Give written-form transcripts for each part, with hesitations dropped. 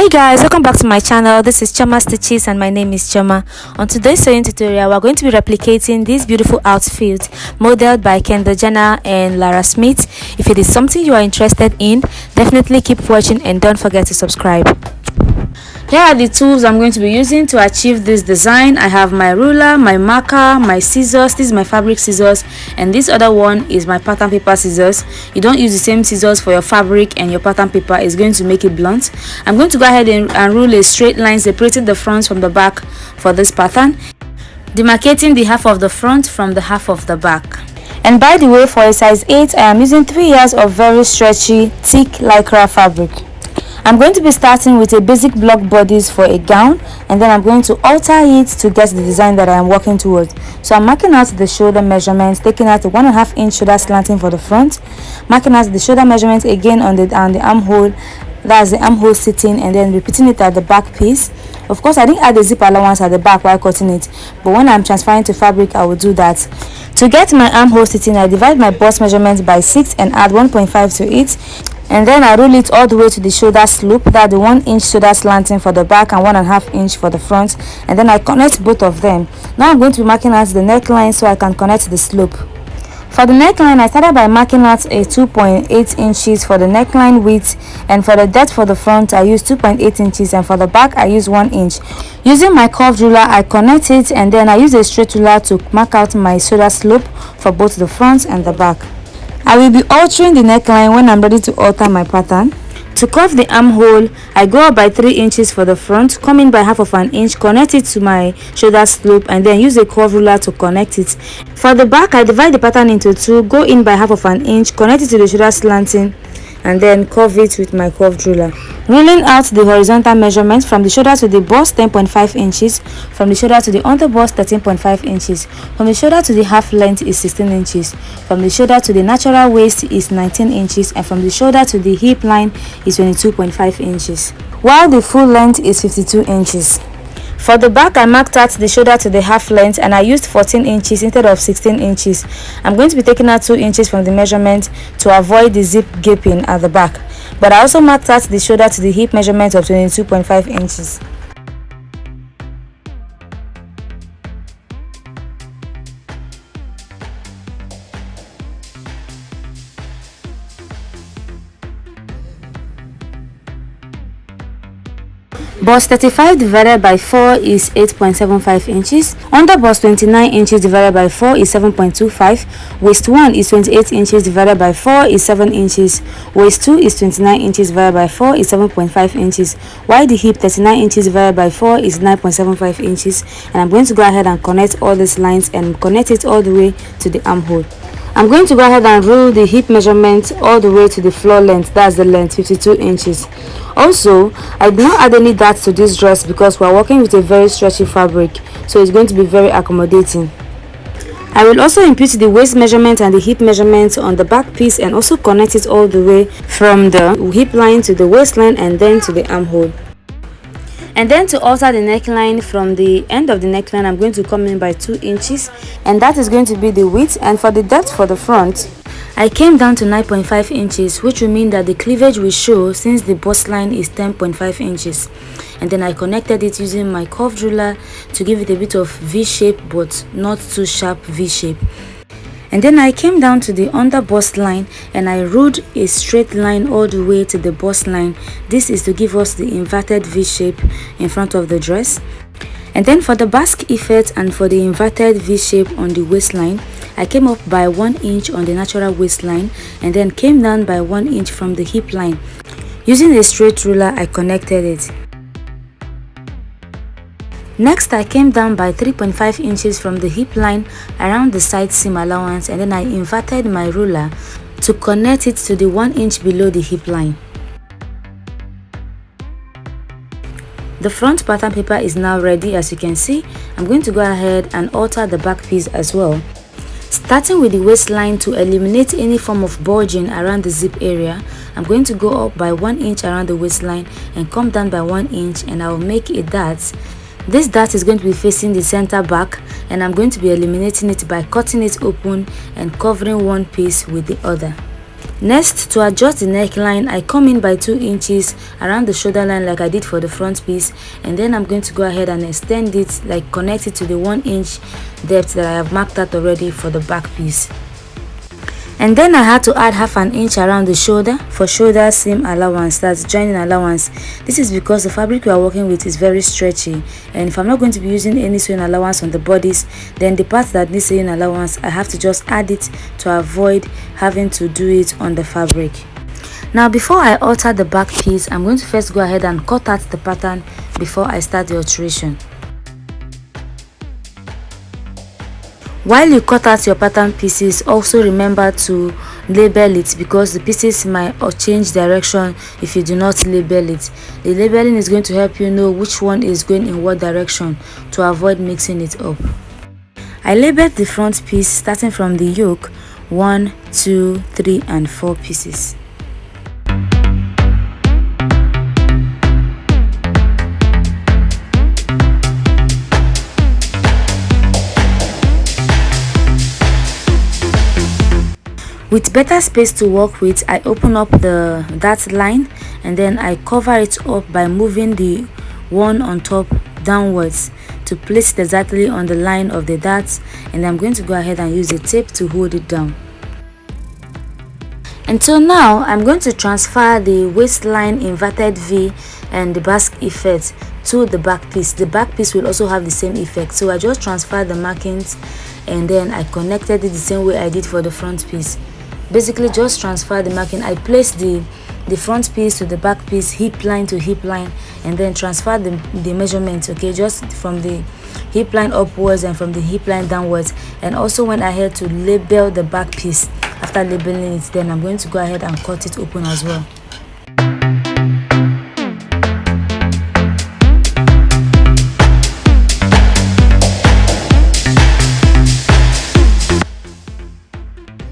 Hi guys, welcome back to my channel. This is Choma Stitches and my name is Choma. On today's sewing tutorial, we're going to be replicating this beautiful outfit modeled by Kendall and Lara Smith. If it is something you are interested in, definitely keep watching and don't forget to subscribe. Here are the tools I'm going to be using to achieve this design. I have my ruler, my marker, my scissors. This is my fabric scissors, and this other one is my pattern paper scissors. You don't use the same scissors for your fabric and your pattern paper. It's going to make it blunt. I'm going to go ahead and rule a straight line separating the front from the back for this pattern, demarcating the half of the front from the half of the back. And by the way, for a size 8, I am using 3 yards of very stretchy, thick lycra fabric. I'm going to be starting with a basic block bodice for a gown, and then I'm going to alter it to get the design that I am working towards. So I'm marking out the shoulder measurements, taking out a 1.5 inch shoulder slanting for the front, marking out the shoulder measurements again on the armhole, that's the armhole sitting, and then repeating it at the back piece. Of course, I didn't add the zip allowance at the back while cutting it, but when I'm transferring to fabric, I will do that. To get my armhole sitting, I divide my bust measurement by 6 and add 1.5 to it. And then I roll it all the way to the shoulder slope, that's the 1 inch shoulder slanting for the back and 1.5 inch for the front, and then I connect both of them. Now I'm going to be marking out the neckline so I can connect the slope. For the neckline, I started by marking out a 2.8 inches for the neckline width, and for the depth for the front I use 2.8 inches, and for the back I use 1 inch. Using my curved ruler, I connect it, and then I use a straight ruler to mark out my shoulder slope for both the front and the back. I will be altering the neckline when I'm ready to alter my pattern. To curve the armhole, I go up by 3 inches for the front, come in by 1/2 inch, connect it to my shoulder slope, and then use a curved ruler to connect it. For the back, I divide the pattern into 2, go in by 1/2 inch, connect it to the shoulder slanting, and then curve it with my curved ruler. Ruling out the horizontal measurement from the shoulder to the bust 10.5 inches, from the shoulder to the under bust 13.5 inches, from the shoulder to the half length is 16 inches, from the shoulder to the natural waist is 19 inches, and from the shoulder to the hip line is 22.5 inches, while the full length is 52 inches. For the back, I marked out the shoulder to the half length and I used 14 inches instead of 16 inches. I'm going to be taking out 2 inches from the measurement to avoid the zip gaping at the back. But I also marked out the shoulder to the hip measurement of 22.5 inches. Bust 35 divided by 4 is 8.75 inches. Under bust 29 inches divided by 4 is 7.25. Waist 1 is 28 inches divided by 4 is 7 inches. Waist 2 is 29 inches divided by 4 is 7.5 inches. While the hip 39 inches divided by 4 is 9.75 inches. And I'm going to go ahead and connect all these lines and connect it all the way to the armhole. I'm going to go ahead and rule the hip measurement all the way to the floor length, that's the length, 52 inches. Also, I did not add any darts to this dress because we are working with a very stretchy fabric, so it's going to be very accommodating. I will also impute the waist measurement and the hip measurement on the back piece and also connect it all the way from the hip line to the waistline and then to the armhole. And then to alter the neckline, from the end of the neckline I'm going to come in by 2 inches, and that is going to be the width. And for the depth for the front, I came down to 9.5 inches, which will mean that the cleavage will show since the bust line is 10.5 inches. And then I connected it using my curved ruler to give it a bit of V shape, but not too sharp V shape. And then I came down to the under bust line and I ruled a straight line all the way to the bust line. This is to give us the inverted V shape in front of the dress. And then for the basque effect and for the inverted V shape on the waistline, I came up by 1 inch on the natural waistline and then came down by 1 inch from the hip line. Using a straight ruler, I connected it. Next, I came down by 3.5 inches from the hip line around the side seam allowance, and then I inverted my ruler to connect it to the 1 inch below the hip line. The front pattern paper is now ready. As you can see, I'm going to go ahead and alter the back piece as well. Starting with the waistline, to eliminate any form of bulging around the zip area, I'm going to go up by 1 inch around the waistline and come down by 1 inch, and I will make a dart. This dart is going to be facing the center back, and I'm going to be eliminating it by cutting it open and covering one piece with the other. Next, to adjust the neckline, I come in by 2 inches around the shoulder line like I did for the front piece, and then I'm going to go ahead and extend it, like connect it to the 1 inch depth that I have marked out already for the back piece. And then I had to add half an inch around the shoulder for shoulder seam allowance, that's joining allowance. This is because the fabric we are working with is very stretchy, and if I'm not going to be using any sewing allowance on the bodice, then the part that needs sewing allowance, I have to just add it to avoid having to do it on the fabric. Now before I alter the back piece, I'm going to first go ahead and cut out the pattern before I start the alteration. While you cut out your pattern pieces, also remember to label it, because the pieces might change direction if you do not label it. The labeling is going to help you know which one is going in what direction to avoid mixing it up. I labeled the front piece starting from the yoke 1, 2, 3 and 4 pieces. With better space to work with, I open up the dart line and then I cover it up by moving the one on top downwards to place it exactly on the line of the darts, and I'm going to go ahead and use a tape to hold it down. And so now I'm going to transfer the waistline inverted V and the basque effect to the back piece. The back piece will also have the same effect, so I just transferred the markings and then I connected it the same way I did for the front piece. Basically just transfer the marking. I placed the front piece to the back piece, hip line to hip line, and then transfer the measurement, okay, just from the hip line upwards and from the hip line downwards. And also when I had to label the back piece, after labeling it, then I'm going to go ahead and cut it open as well.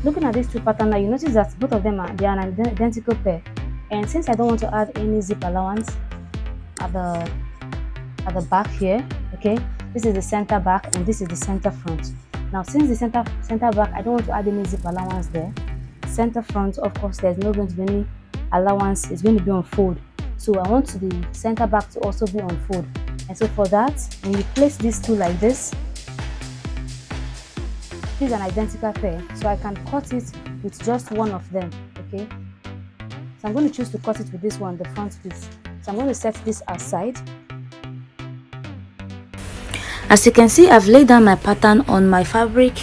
Looking at these two patterns now, you notice that both of them are an identical pair, and since I don't want to add any zip allowance at the back here, okay, this is the center back and this is the center front. Now since the center back, I don't want to add any zip allowance there. Center front, of course, there's not going to be any allowance, it's going to be on fold, so I want the center back to also be on fold. And so for that, when you place these two like this is an identical pair, so I can cut it with just one of them, okay. So I'm going to choose to cut it with this one, the front piece. So I'm going to set this aside. As you can see, I've laid down my pattern on my fabric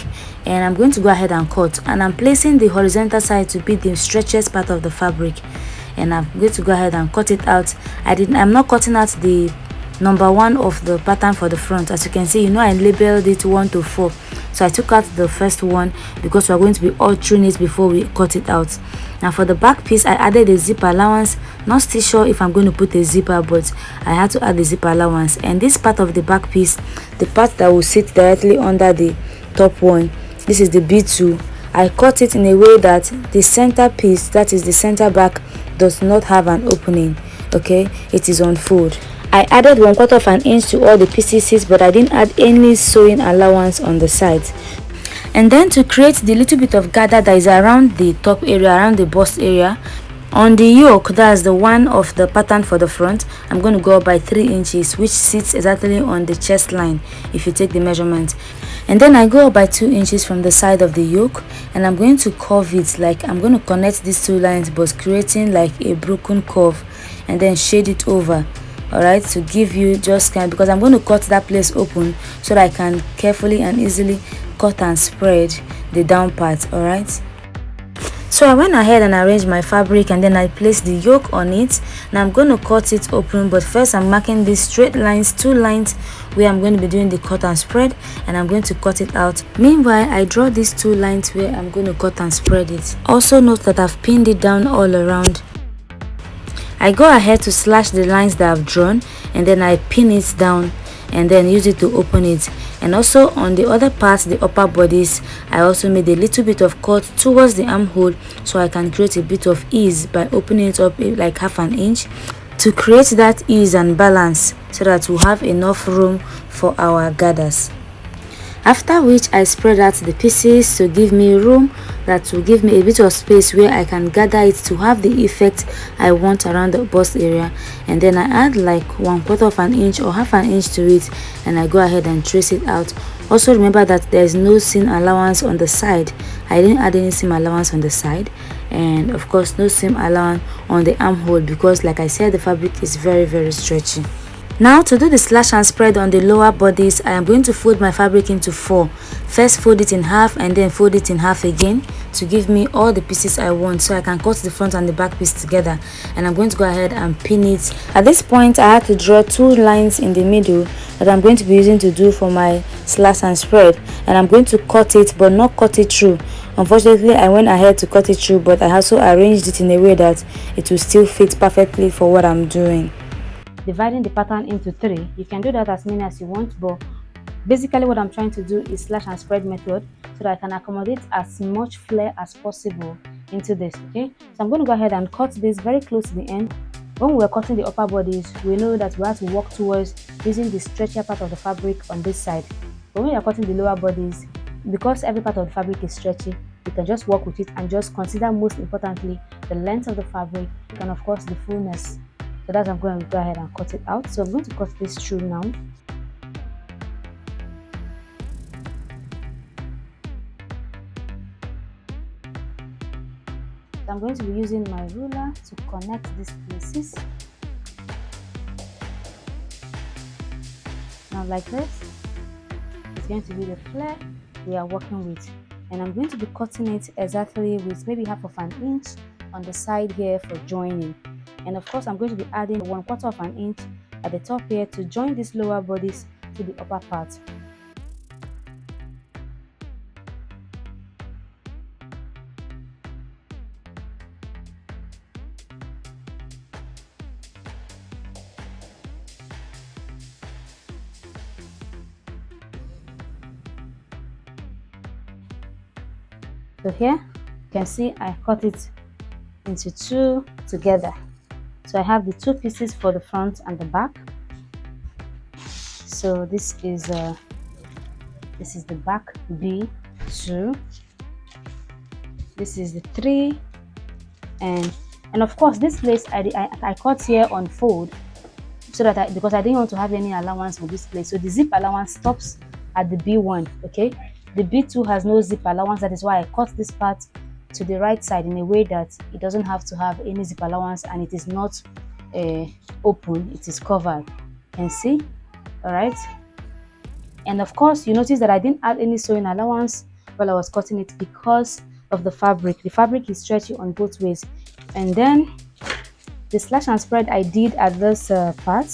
and I'm going to go ahead and cut, and I'm placing the horizontal side to be the stretchiest part of the fabric, and I'm going to go ahead and cut it out. I'm not cutting out the number 1 of the pattern for the front. As you can see, I labeled it 1 to 4, so I took out the first one because we're going to be altering it before we cut it out. Now for the back piece, I added a zip allowance. Not still sure if I'm going to put a zipper, but I had to add the zip allowance. And this part of the back piece, the part that will sit directly under the top one, this is the B2. I cut it in a way that the center piece, that is the center back, does not have an opening, okay, it is on fold. I added 1/4 of an inch to all the pieces, but I didn't add any sewing allowance on the sides. And then to create the little bit of gather that is around the top area, around the bust area, on the yoke, that's the one of the pattern for the front, I'm going to go up by 3 inches, which sits exactly on the chest line if you take the measurement. And then I go up by 2 inches from the side of the yoke, and I'm going to curve it, like I'm going to connect these two lines but creating like a broken curve, and then shade it over. Alright, to give you just kind, because I'm going to cut that place open so that I can carefully and easily cut and spread the down part. Alright, so I went ahead and arranged my fabric, and then I placed the yoke on it. Now I'm going to cut it open, but first I'm marking these straight lines, 2 lines where I'm going to be doing the cut and spread, and I'm going to cut it out. Meanwhile, I draw these 2 lines where I'm going to cut and spread it. Also note that I've pinned it down all around. I go ahead to slash the lines that I've drawn, and then I pin it down and then use it to open it. And also on the other part, the upper bodice, I also made a little bit of cut towards the armhole so I can create a bit of ease by opening it up like half an inch to create that ease and balance so that we'll have enough room for our gathers. After which I spread out the pieces to give me room, that will give me a bit of space where I can gather it to have the effect I want around the bust area. And then I add like 1/4 of an inch or half an inch to it, and I go ahead and trace it out. Also remember that there is no seam allowance on the side. I didn't add any seam allowance on the side, and of course no seam allowance on the armhole, because like I said, the fabric is very stretchy. Now to do the slash and spread on the lower bodice, I am going to fold my fabric into 4. First fold it in half and then fold it in half again to give me all the pieces I want, so I can cut the front and the back piece together. And I'm going to go ahead and pin it. At this point I had to draw 2 lines in the middle that I'm going to be using to do for my slash and spread, and I'm going to cut it but not cut it through. Unfortunately I went ahead to cut it through, but I also arranged it in a way that it will still fit perfectly for what I'm doing. Dividing the pattern into 3, you can do that as many as you want, but basically what I'm trying to do is slash and spread method so that I can accommodate as much flare as possible into this. Okay, so I'm going to go ahead and cut this very close to the end. When we were cutting the upper bodies, we know that we have to work towards using the stretchier part of the fabric on this side, but when we are cutting the lower bodies, because every part of the fabric is stretchy, you can just work with it and just consider most importantly the length of the fabric and of course the fullness. So that's, I'm going to go ahead and cut it out. So I'm going to cut this through now. So I'm going to be using my ruler to connect these pieces. Now like this, it's going to be the flare we are working with. And I'm going to be cutting it exactly with maybe half of an inch on the side here for joining. And of course I'm going to be adding 1/4 of an inch at the top here to join this lower bodice to the upper part. So here you can see I cut it into 2 together. So I have the 2 pieces for the front and the back. So this is the back B2. This is the 3, and of course this place I cut here on fold so that because I didn't want to have any allowance for this place. So the zip allowance stops at the B1. Okay, the B2 has no zip allowance. That is why I cut this part to the right side in a way that it doesn't have to have any zip allowance, and it is not open, it is covered. You can see. All right, and of course you notice that I didn't add any sewing allowance while I was cutting it because of the fabric. The fabric is stretchy on both ways. And then the slash and spread I did at this part,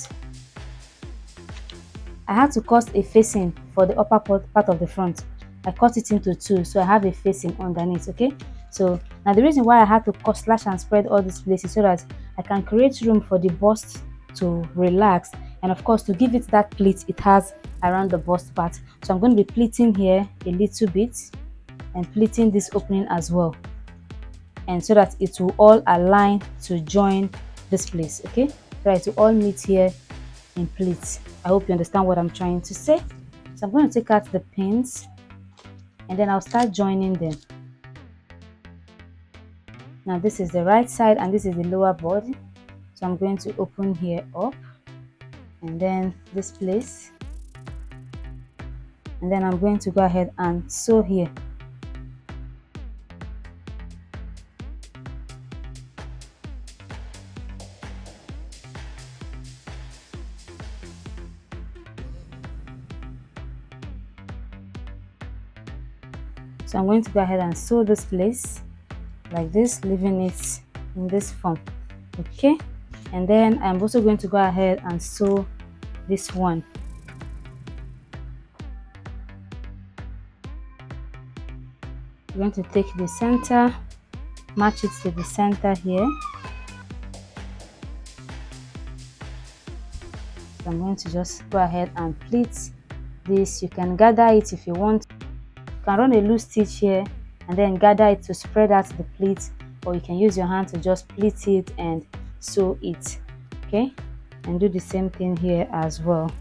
I had to cut a facing for the upper part of the front. I cut it into 2, so I have a facing underneath. Okay, so now the reason why I had to cut slash and spread all these places so that I can create room for the bust to relax, and of course to give it that pleat it has around the bust part. So I'm going to be pleating here a little bit and pleating this opening as well, and so that it will all align to join this place. Okay, right, to all meet here in pleats. I hope you understand what I'm trying to say. So I'm going to take out the pins and then I'll start joining them. Now this is the right side and this is the lower body, so I'm going to open here up and then this place, and then I'm going to go ahead and sew here. So I'm going to go ahead and sew this place like this, leaving it in this form. Okay, and then I'm also going to go ahead and sew this one. I'm going to take the center, match it to the center here. So I'm going to just go ahead and pleat this. You can gather it if you want. You can run a loose stitch here and then gather it to spread out the pleat, or you can use your hand to just pleat it and sew it. Okay, and do the same thing here as well.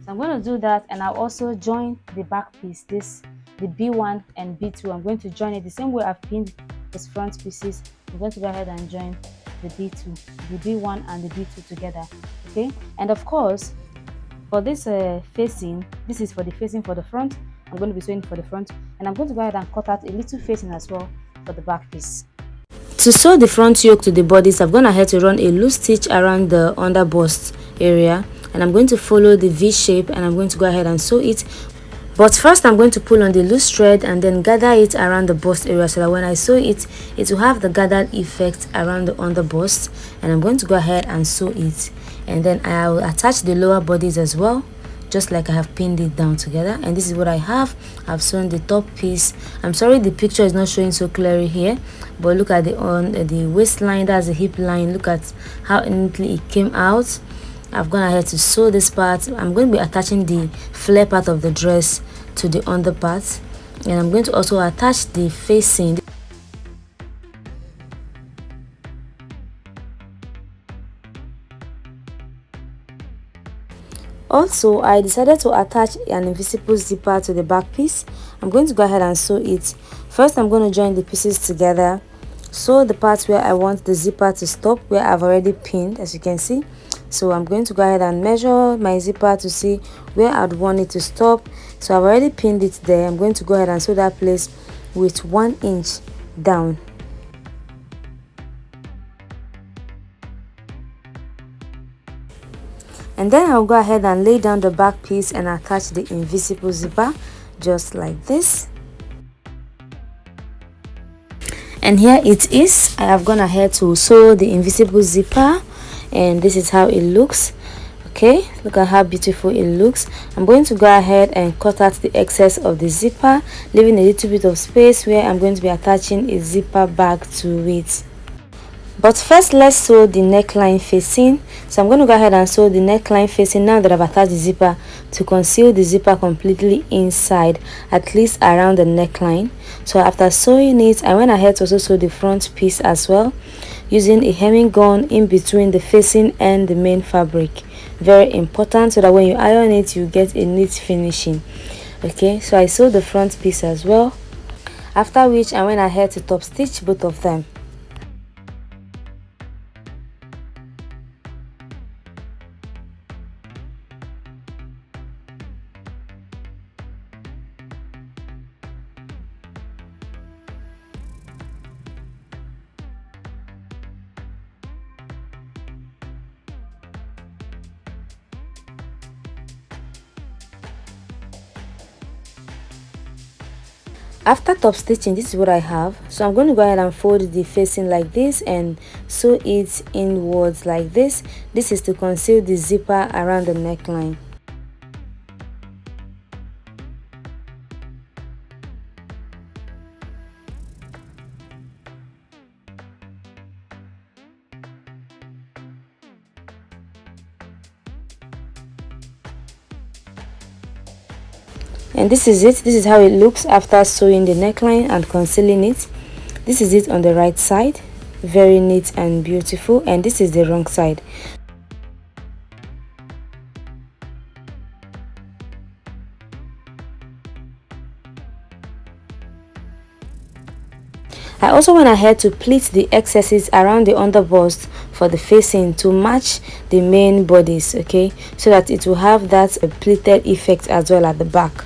So So I'm going to do that, and I'll also join the back piece, the B1 and B2. I'm going to join it the same way I've pinned these front pieces. I'm going to go ahead and join the B2, the B1 and the B2 together. Okay, and of course for this facing, this is for the facing for the front. I'm going to be sewing for the front, and I'm going to go ahead and cut out a little facing as well for the back piece. To sew the front yoke to the bodice, I've gone ahead to run a loose stitch around the under bust area, and I'm going to follow the V shape, and I'm going to go ahead and sew it. But first I'm going to pull on the loose thread and then gather it around the bust area, so that when I sew it, it will have the gathered effect around the under bust. And I'm going to go ahead and sew it, and then I will attach the lower bodice as well, just like I have pinned it down together. And this is what I have. I've sewn the top piece. I'm sorry the picture is not showing so clearly here, but look at the waistline, that's the hip line. Look at how neatly it came out. I've gone ahead to sew this part. I'm going to be attaching the flare part of the dress to the under part, and I'm going to also attach the facing. Also, I decided to attach an invisible zipper to the back piece. I'm going to go ahead and sew it. First, I'm going to join the pieces together, sew the part where I want the zipper to stop, where I've already pinned, as you can see. So I'm going to go ahead and measure my zipper to see where I'd want it to stop. So I've already pinned it there. I'm going to go ahead and sew that place with 1 inch down. And then I'll go ahead and lay down the back piece and attach the invisible zipper just like this. And here it is. I have gone ahead to sew the invisible zipper, and this is how it looks. Okay, look at how beautiful it looks. I'm going to go ahead and cut out the excess of the zipper, leaving a little bit of space where I'm going to be attaching a zipper bag to it. But first, let's sew the neckline facing. So I'm going to go ahead and sew the neckline facing now that I've attached the zipper, to conceal the zipper completely inside, at least around the neckline. So after sewing it, I went ahead to also sew the front piece as well, using a hemming gun in between the facing and the main fabric. Very important, so that when you iron it, you get a neat finishing. Okay, so I sewed the front piece as well, after which I went ahead to top stitch both of them. After top stitching, this is what I have. So I'm going to go ahead and fold the facing like this and sew it inwards like this. This is to conceal the zipper around the neckline. And this is it. This is how it looks after sewing the neckline and concealing it. This is it on the right side, very neat and beautiful, and this is the wrong side. I also went ahead to pleat the excesses around the underbust for the facing to match the main bodice, okay, so that it will have that pleated effect as well at the back.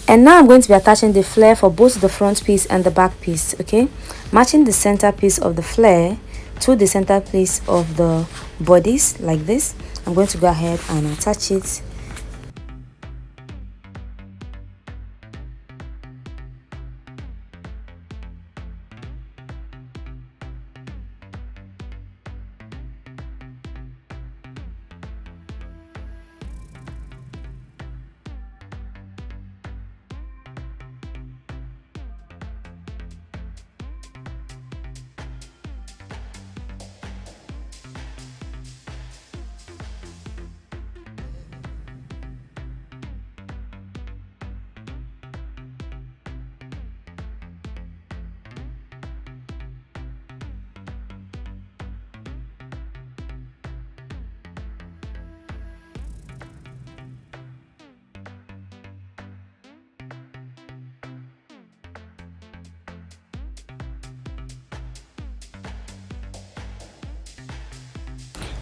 And now I'm going to be attaching the flare for both the front piece and the back piece, okay? Matching the center piece of the flare to the center piece of the bodice like this. I'm going to go ahead and attach it.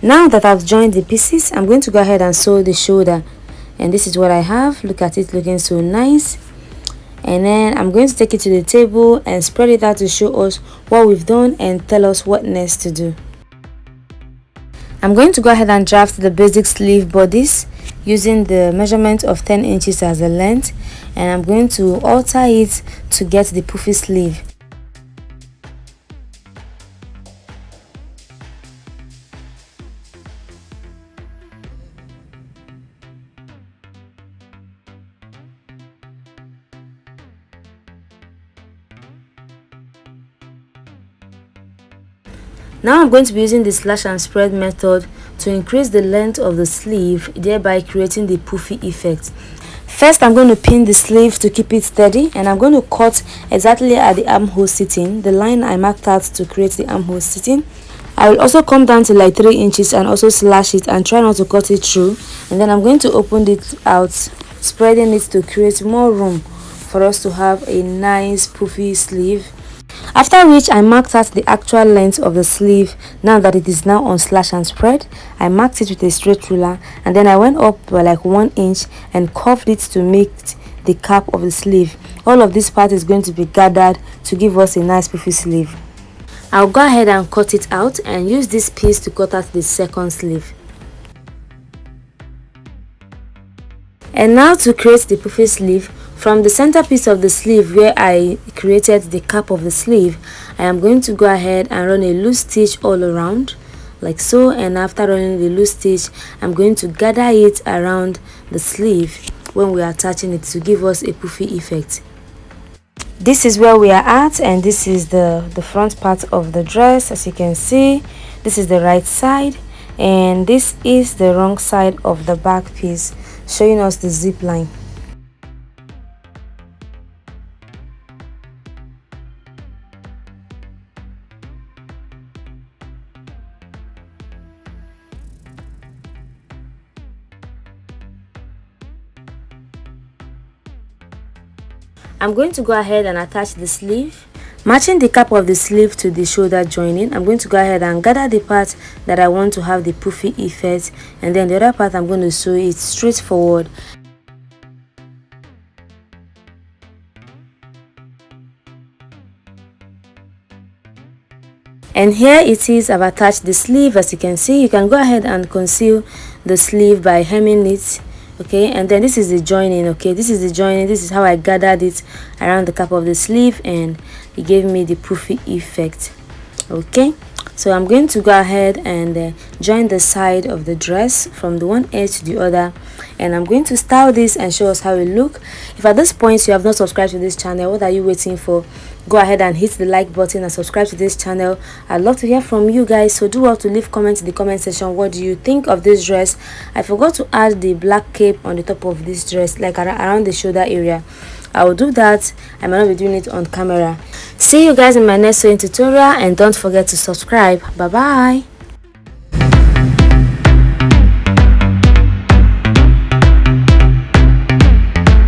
Now that I've joined the pieces, I'm going to go ahead and sew the shoulder, and this is what I have. Look at it, looking so nice. And then I'm going to take it to the table and spread it out to show us what we've done and tell us what next to do. I'm going to go ahead and draft the basic sleeve bodice using the measurement of 10 inches as the length, and I'm going to alter it to get the poofy sleeve. Now I'm going to be using the slash and spread method to increase the length of the sleeve, thereby creating the poofy effect. First, I'm going to pin the sleeve to keep it steady, and I'm going to cut exactly at the armhole sitting, the line I marked out to create the armhole sitting. I will also come down to like 3 inches and also slash it and try not to cut it through, and then I'm going to open it out, spreading it to create more room for us to have a nice poofy sleeve. After which, I marked out the actual length of the sleeve. Now that it is now on slash and spread, I marked it with a straight ruler, and then I went up by like 1 inch and curved it to make the cap of the sleeve. All of this part is going to be gathered to give us a nice poofy sleeve. I'll go ahead and cut it out and use this piece to cut out the second sleeve. And now to create the poofy sleeve, from the center piece of the sleeve where I created the cap of the sleeve, I am going to go ahead and run a loose stitch all around like so, and after running the loose stitch, I'm going to gather it around the sleeve when we are attaching it to give us a poofy effect. This is where we are at, and this is the front part of the dress. As you can see, this is the right side and this is the wrong side of the back piece, showing us the zip line. I'm going to go ahead and attach the sleeve. Matching the cap of the sleeve to the shoulder joining, I'm going to go ahead and gather the part that I want to have the poofy effect, and then the other part I'm going to sew it straight forward. And here it is, I've attached the sleeve. As you can see, you can go ahead and conceal the sleeve by hemming it. Okay, and then this is the joining. Okay, this is the joining. This is how I gathered it around the cap of the sleeve, and it gave me the poofy effect. Okay, so I'm going to go ahead and join the side of the dress from the one edge to the other, and I'm going to style this and show us how it look. If at this point you have not subscribed to this channel, what are you waiting for? Go ahead and hit the like button and subscribe to this channel. I'd love to hear from you guys, so do well to leave comments in the comment section. What do you think of this dress? I forgot to add the black cape on the top of this dress, like around the shoulder area. I will do that. I might not be doing it on camera. See you guys in my next sewing tutorial, and don't forget to subscribe. Bye bye.